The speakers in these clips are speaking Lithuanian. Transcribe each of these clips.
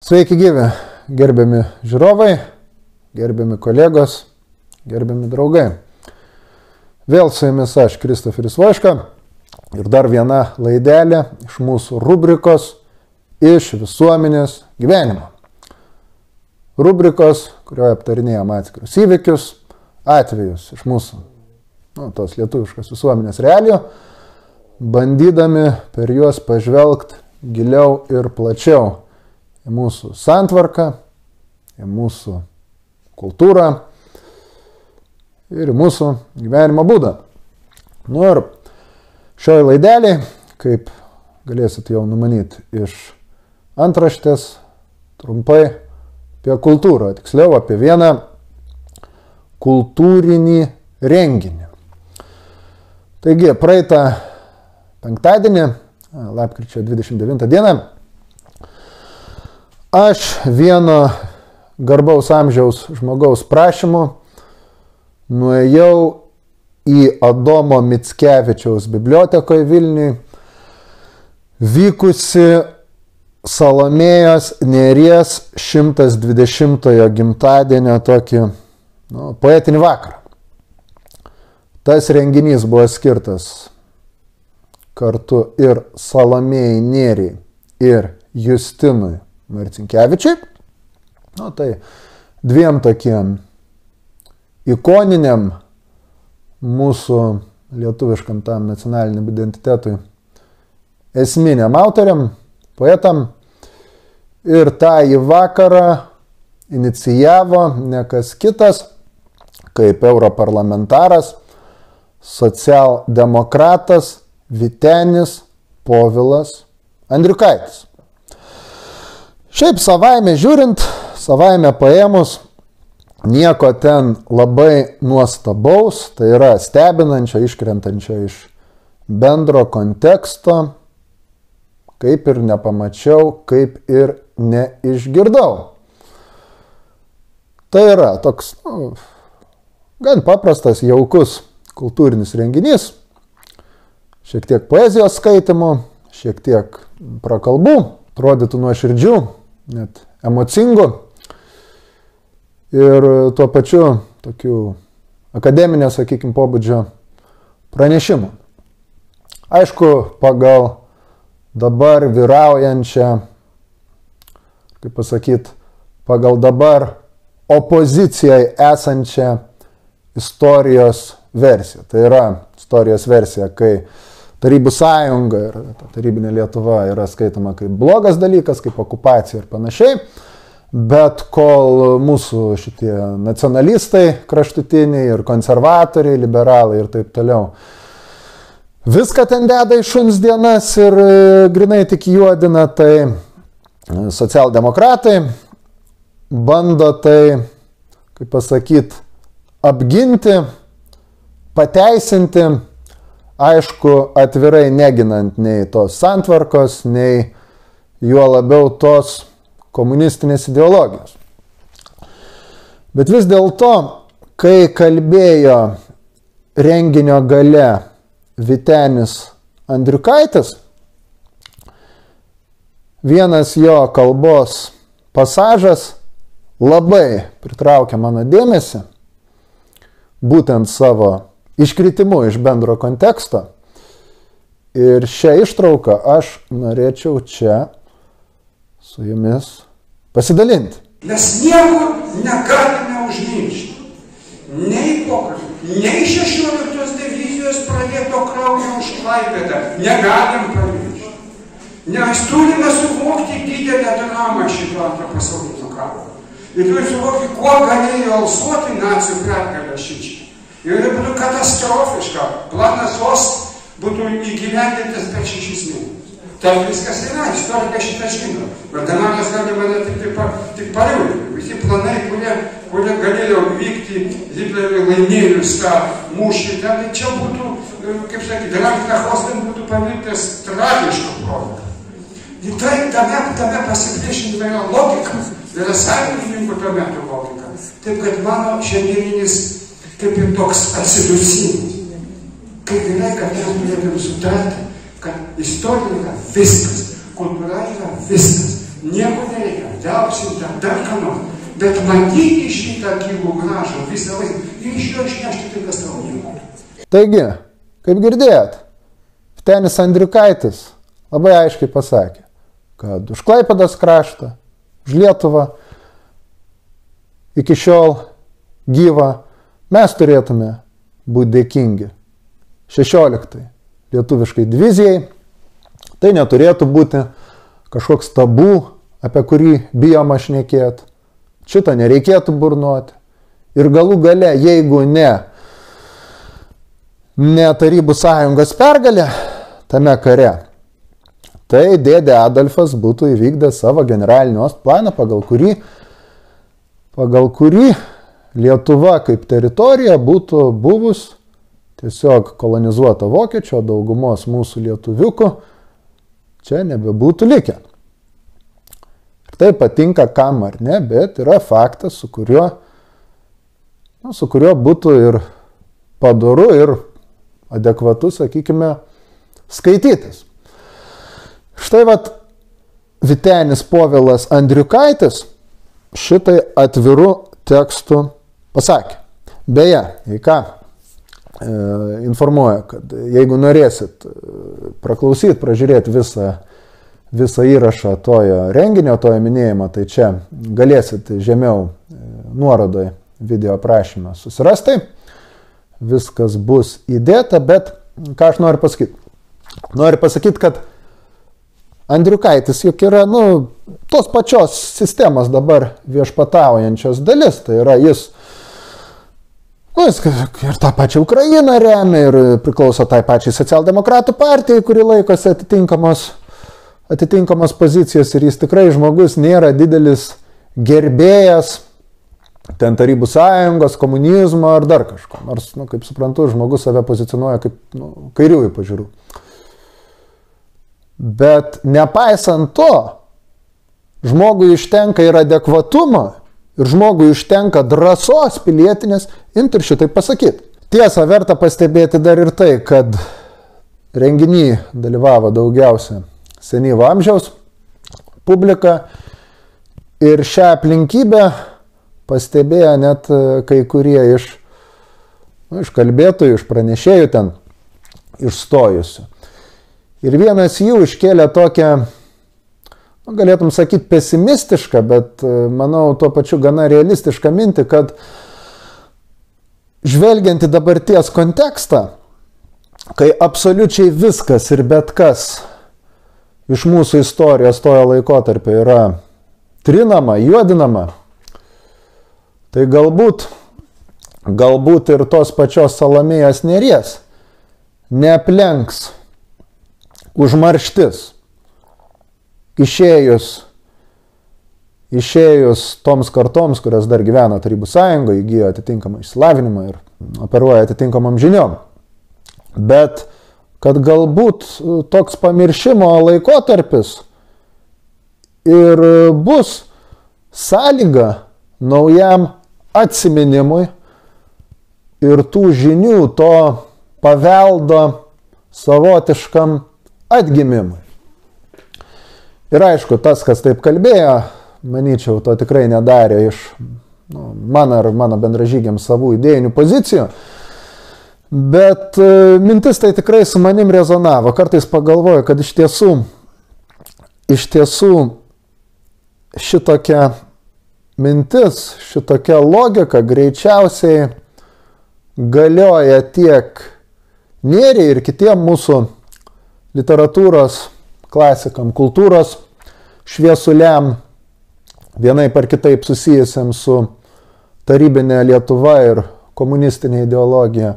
Sveiki gyvi, gerbiami žiūrovai, gerbiami kolegos, gerbiami draugai. Vėl su jumis aš, Kristoferis Voška, ir dar viena laidelė iš mūsų rubrikos Iš visuomenės gyvenimo. Rubrikos, kurioje aptarinėjom atskirus įvykius, atvejus iš mūsų, tos lietuviškos visuomenės realijų, bandydami per juos pažvelgti giliau ir plačiau į mūsų santvarką, į mūsų kultūrą ir į mūsų gyvenimo būdą. Ir šioje laidelėje, kaip galėsit jau numanyti iš antraštės, trumpai apie kultūrą, tiksliau apie vieną kultūrinį renginį. Taigi, praeitą penktadienį, lapkričio 29 dieną, aš vieno garbaus amžiaus žmogaus prašymu nuėjau į Adomo Mickevičiaus bibliotekoje Vilniuje, vykusi Salomėjos Nėries 120-ojo gimtadienio tokį poetinį vakarą. Tas renginys buvo skirtas kartu ir Salomėjai Nėriai ir Justinui Marcinkevičiui. Tai dviem tokiem ikoniniam mūsų lietuviškam tam nacionaliniam identitetui esminiam autoriam, poetam. Ir tą į vakarą inicijavo ne kas kitas, kaip europarlamentaras, socialdemokratas Vytenis Povilas Andriukaitis. Šiaip savaime žiūrint, savaime paėmus, nieko ten labai nuostabaus, tai yra stebinančio, iškrentančio iš bendro konteksto, kaip ir nepamačiau, kaip ir neišgirdau. Tai yra toks gan paprastas, jaukus kultūrinis renginys, šiek tiek poezijos skaitimų, šiek tiek prakalbų, atrodytų nuoširdžių, net emocingų ir tuo pačiu tokių akademinio, sakykime, pobūdžio pranešimų. Aišku, pagal dabar vyraujančią, kaip pasakyti, pagal dabar opozicijai esančią istorijos versiją. Tai yra istorijos versija, kai Tarybų sąjunga ir tarybinė Lietuva yra skaitoma kaip blogas dalykas, kaip okupacija ir panašiai. Bet kol mūsų šitie nacionalistai kraštutiniai ir konservatoriai, liberalai ir taip toliau viską ten deda į šuns dienas ir grinai tik juodina, tai socialdemokratai bando tai, kaip pasakyti, apginti, pateisinti, aišku, atvirai neginant nei tos santvarkos, nei juo labiau tos komunistinės ideologijos. Bet vis dėlto, kai kalbėjo renginio gale Vytenis Andriukaitis, vienas jo kalbos pasažas labai pritraukė mano dėmesį, būtent savo iškritimu iš bendro konteksto. Ir šią ištrauką aš norėčiau čia su jumis pasidalinti. Mes nieko negalime užmiršti. Nei pokalbį, nei 16 divizijos pradėto kraujo už Klaipėdą negalim pamiršti. Nes turime suvokti didelę dramą šito antro pasaulinio karo. Ir turime suvokti, kuo galėjo alsuoti nacių pergalę šičia. Ir būtų katastrofiška. Planas Ost būtų įgyvendintas per 6 mėnesius. Tai viskas yra, istorika šitą žino. Bet dabar mes galime tik paliūdyti. Visi planai, kurie galėjo vykti Hitleriui laimėjus tą mūšį, tai čia būtų, kaip sakyti, Ranknachostin būtų pavirtęs tragišką produktą. Ir tame pasipriešinime yra logika, yra sąjungininkų tuo metu logika. Taip, kad mano šiandieninis kaip ir toks atsidusimas. Kaip yra, kad mes turėtume sutarti, kad istorija yra viskas, kultūra yra viskas. Nieko nereikia, diauksim dar ką nors. Bet matyti šitą gyvų gražą visą laiką ir iš jo išnešti tai, kas tavo nieko. Taigi, kaip girdėjot, Vytenis Andriukaitis labai aiškiai pasakė, kad už Klaipėdos kraštą, už Lietuvą iki šiol gyvą mes turėtume būti dėkingi 16 lietuviškai divizijai. Tai neturėtų būti kažkoks tabu, apie kurį bijoma šnekėti. Šito nereikėtų burnuoti. Ir galų gale, jeigu ne Tarybų sąjungos pergalė tame kare, tai dėdė Adolfas būtų įvykdęs savo generalinį planą, pagal kurį Lietuva kaip teritorija būtų buvus tiesiog kolonizuota vokiečių, daugumos mūsų lietuviukų čia nebebūtų likę. Ir tai patinka kam ar ne, bet yra faktas, su kuriuo būtų ir padoru, ir adekvatu, sakykime, skaitytis. Štai vat Vytenis Povilas Andriukaitis šitai atviru tekstu pasakė. Beje, jei ką, informuoja, kad jeigu norėsit praklausyti, pražiūrėti visą įrašą tojo renginio, tojo minėjimo, tai čia galėsit žemiau nuorodoje video aprašymą susirasti. Viskas bus įdėta, bet ką aš noriu pasakyti? Noriu pasakyti, kad Andriukaitis juk yra, tos pačios sistemos dabar viešpataujančios dalis. Tai yra jis ir tą pačią Ukrainą remia, ir priklauso tai pačiai socialdemokratų partijai, kuri laikosi atitinkamos pozicijos, ir jis tikrai žmogus nėra didelis gerbėjas ten Tarybų sąjungos, komunizmo ar dar kažko. Nors, kaip suprantu, žmogus save pozicionuoja kaip kairiųjų pažiūrų. Bet nepaisant to, žmogui užtenka ir adekvatumo, ir žmogui užtenka drąsos pilietinės imti ir šitai pasakyti. Tiesa, verta pastebėti dar ir tai, kad renginy dalyvavo daugiausia senyvo amžiaus publika, ir šią aplinkybę pastebėjo net kai kurie iš kalbėtojų, iš pranešėjų ten išstojusių. Ir vienas jų iškėlė tokią, galėtum sakyti, pesimistišką, bet manau tuo pačiu gana realistišką mintį, kad žvelgiant į dabarties kontekstą, kai absoliučiai viskas ir bet kas iš mūsų istorijos tojo laikotarpio yra trinama, juodinama, tai galbūt ir tos pačios Salomėjos Nėries neaplenks užmarštis išėjus toms kartoms, kurios dar gyvena Tarybų sąjungoje, įgyjo atitinkamą išsilavinimą ir operuoja atitinkamam žiniom. Bet kad galbūt toks pamiršimo laikotarpis ir bus sąlyga naujam atsiminimui ir tų žinių, to paveldo savotiškam atgimimui. Ir aišku, tas, kas taip kalbėjo, manyčiau, to tikrai nedarė iš mano ar mano bendražygiams savų idėjinių pozicijų, bet mintis tai tikrai su manim rezonavo. Kartais pagalvoju, kad iš tiesų šitokia mintis, šitokia logika greičiausiai galioja tiek Nėriai ir kitiem mūsų literatūros klasikam, kultūros šviesuliam, vienaip ar kitaip susijusiam su tarybinė Lietuva ir komunistinė ideologija.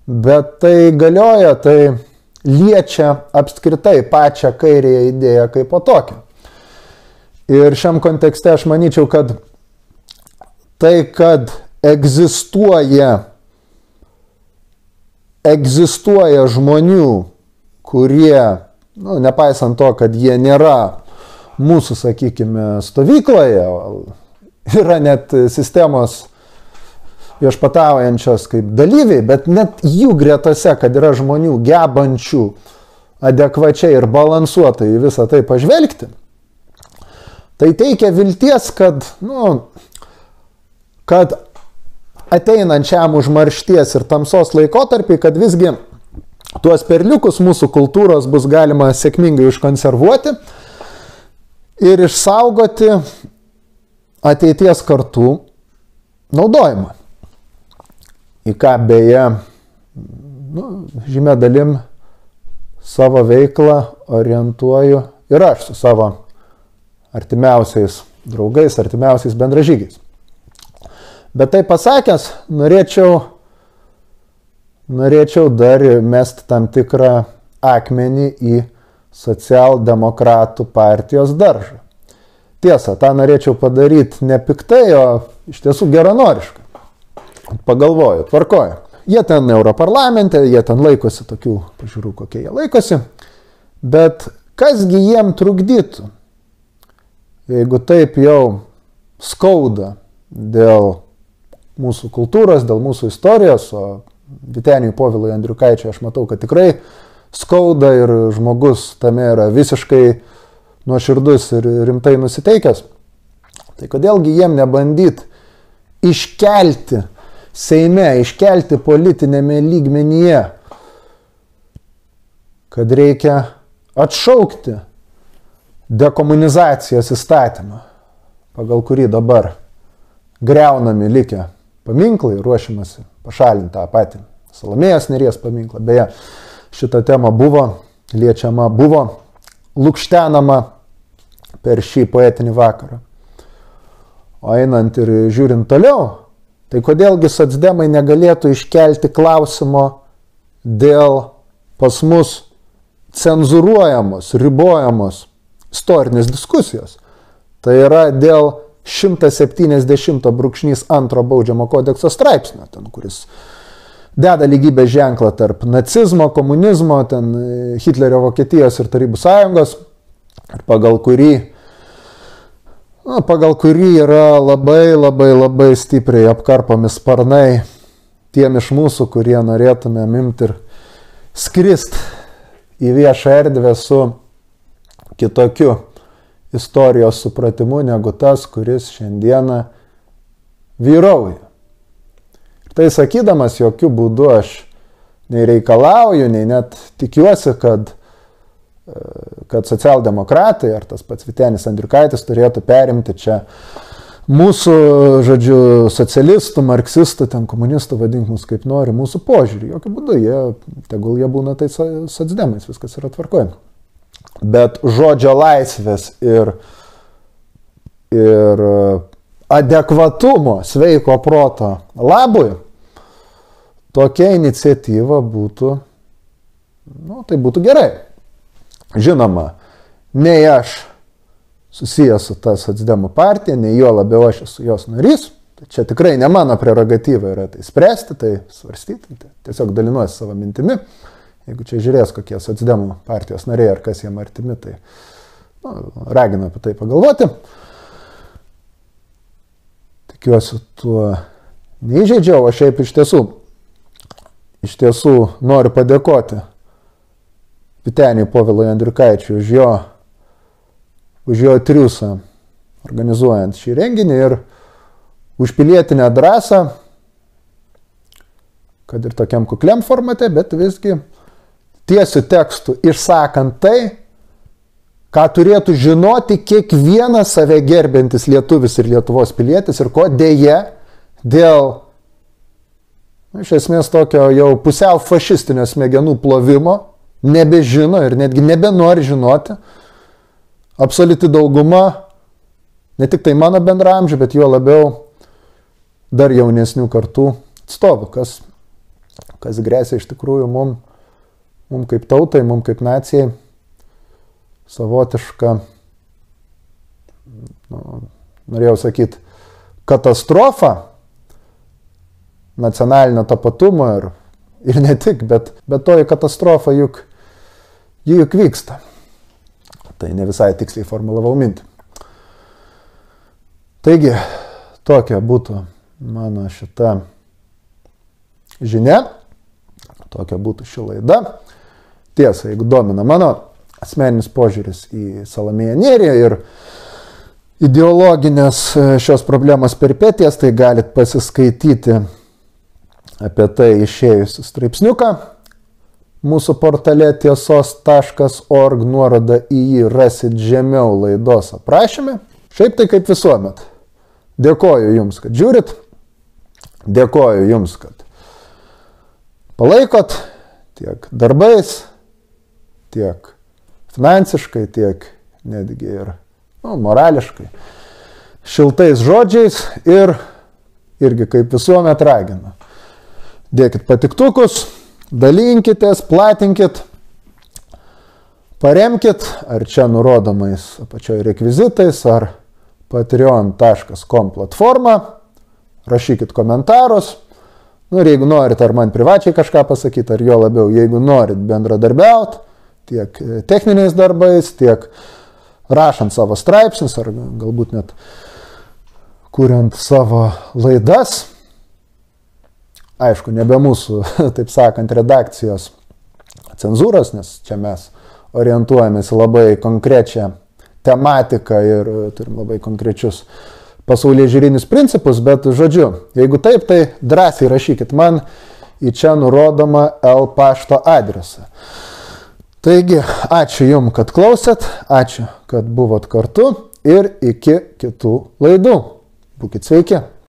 Bet tai galioja, tai liečia apskritai pačią kairėje idėją kaip po tokią. Ir šiam kontekste aš manyčiau, kad tai, kad egzistuoja žmonių, kurie, nepaisant to, kad jie nėra mūsų, sakykime, stovykloje, yra net sistemos viešpataujančios kaip dalyviai, bet net jų gretose, kad yra žmonių gebančių adekvačiai ir balansuotai į visą tai pažvelgti, Tai teikia vilties, kad ateinančiam užmaršties ir tamsos laikotarpį, kad visgi tuos perliukus mūsų kultūros bus galima sėkmingai užkonservuoti ir išsaugoti ateities kartų naudojimą. Į ką beje, žymia dalim savo veiklą orientuoju ir aš su savo artimiausiais draugais, artimiausiais bendražygiais. Bet tai pasakęs, norėčiau dar mesti tam tikrą akmenį į socialdemokratų partijos daržą. Tiesa, tą norėčiau padaryti ne piktai, o iš tiesų geranoriškai. Pagalvoju, tvarkoju. Jie ten Europarlamente, jie ten laikosi tokių pažiūrų, kokie jie laikosi. Bet kasgi jiem trukdytų, jeigu taip jau skauda dėl mūsų kultūros, dėl mūsų istorijos, o Vyteniui Povilui Andriukaičiui aš matau, kad tikrai skauda ir žmogus tame yra visiškai nuoširdus ir rimtai nusiteikęs. Tai kodėlgi jiem nebandyti iškelti Seime, iškelti politinėme lygmenyje, kad reikia atšaukti dekomunizacijos įstatymą, pagal kurį dabar greunami likę paminklai, ruošiamasi pašalinti tą patį Salomėjos Nėries paminklą. Beje, šita tema buvo liečiama, buvo lukštenama per šį poetinį vakarą. O einant ir žiūrint toliau, tai kodėlgi socdemai negalėtų iškelti klausimo dėl pas mus cenzuruojamos, ribojamos istorinės diskusijos. Tai yra dėl 170 brūkšnys 2 baudžiamo kodekso straipsnio, ten, kuris deda lygybės ženklą tarp nacizmo, komunizmo, ten Hitlerio Vokietijos ir Tarybų Sąjungos, pagal kurį yra labai stipriai apkarpomi sparnai tiem iš mūsų, kurie norėtume imti ir skrist į viešą erdvę su kitokiu istorijos supratimu negu tas, kuris šiandieną vyrauja. Ir tai sakydamas, jokių būdų aš nei reikalauju, nei net tikiuosi, kad socialdemokratai ar tas pats Vytenis Andriukaitis turėtų perimti čia mūsų, socialistų, marksistų, ten komunistų, vadink mus kaip nori, mūsų požiūrį. Jokių būdų, tegul jie būna tai socdemais, viskas yra tvarkojama. Bet žodžio laisvės ir adekvatumo, sveiko proto labui tokia iniciatyva būtų, tai būtų gerai. Žinoma, nei aš susijęs su ta socdemų partija, nei jo labiau aš esu jos narys. Čia tikrai ne mano prerogatyva yra tai spręsti, tai svarstyti. Tiesiog dalinuosi savo mintimi. Jeigu čia žiūrės, kokie socdemų partijos nariai ar kas jiem artimi, tai raginu apie tai pagalvoti. Tikiuosi, tuo neįžeidžiau, o šiaip iš tiesų noriu padėkoti Vyteniui Povilui Andriukaičiui už jo triūsą organizuojant šį renginį ir už pilietinę drąsą, kad ir tokiam kukliam formate, bet visgi tiesių tekstų išsakant tai, ką turėtų žinoti kiekvienas save gerbiantis lietuvis ir Lietuvos pilietis ir ko dėja dėl iš esmės tokio jau pusiau fašistinio smegenų plovimo nebežino ir netgi nebenori žinoti absoliuti dauguma, ne tik tai mano bendraamžių, bet jo labiau dar jaunesnių kartų atstovų, kas grėsia iš tikrųjų mum kaip tautai, mum kaip nacijai savotiška, norėjau sakyti, katastrofa nacionalinio tapatumo ir ne tik, bet toji katastrofa juk vyksta. Tai ne visai tiksliai formulavau mintį. Taigi, tokia būtų mano šita žinia, tokia būtų ši laida. Tiesa, jeigu domina mano asmeninis požiūris į Salomėją Nėrį ir ideologinės šios problemos peripetijas, tai galit pasiskaityti apie tai išėjusi straipsniuką mūsų portale tiesos.org, nuorodą į jį rasit žemiau laidos aprašyme. Šiaip tai kaip visuomet. Dėkoju Jums, kad žiūrit, dėkoju Jums, kad palaikot tiek darbais, tiek finansiškai, tiek netgi ir morališkai, šiltais žodžiais ir irgi kaip visuomet raginu. Dėkit patiktukus, dalinkitės, platinkit, paremkit, ar čia nurodomais apačioje rekvizitais, ar patreon.com platforma, rašykit komentarus, ir jeigu norit ar man privačiai kažką pasakyti, ar jo labiau, jeigu norit bendradarbiauti, tiek techniniais darbais, tiek rašant savo straipsnius, ar galbūt net kuriant savo laidas, aišku, nebe mūsų, taip sakant, redakcijos cenzūros, nes čia mes orientuojamės į labai konkrečią tematiką ir turim labai konkrečius pasaulyje žiūrinius principus, bet žodžiu, jeigu taip, tai drąsiai rašykit man į čia nurodomą L pašto adresą. Taigi, ačiū Jums, kad klausėt, ačiū, kad buvot kartu ir iki kitų laidų. Būkit sveiki.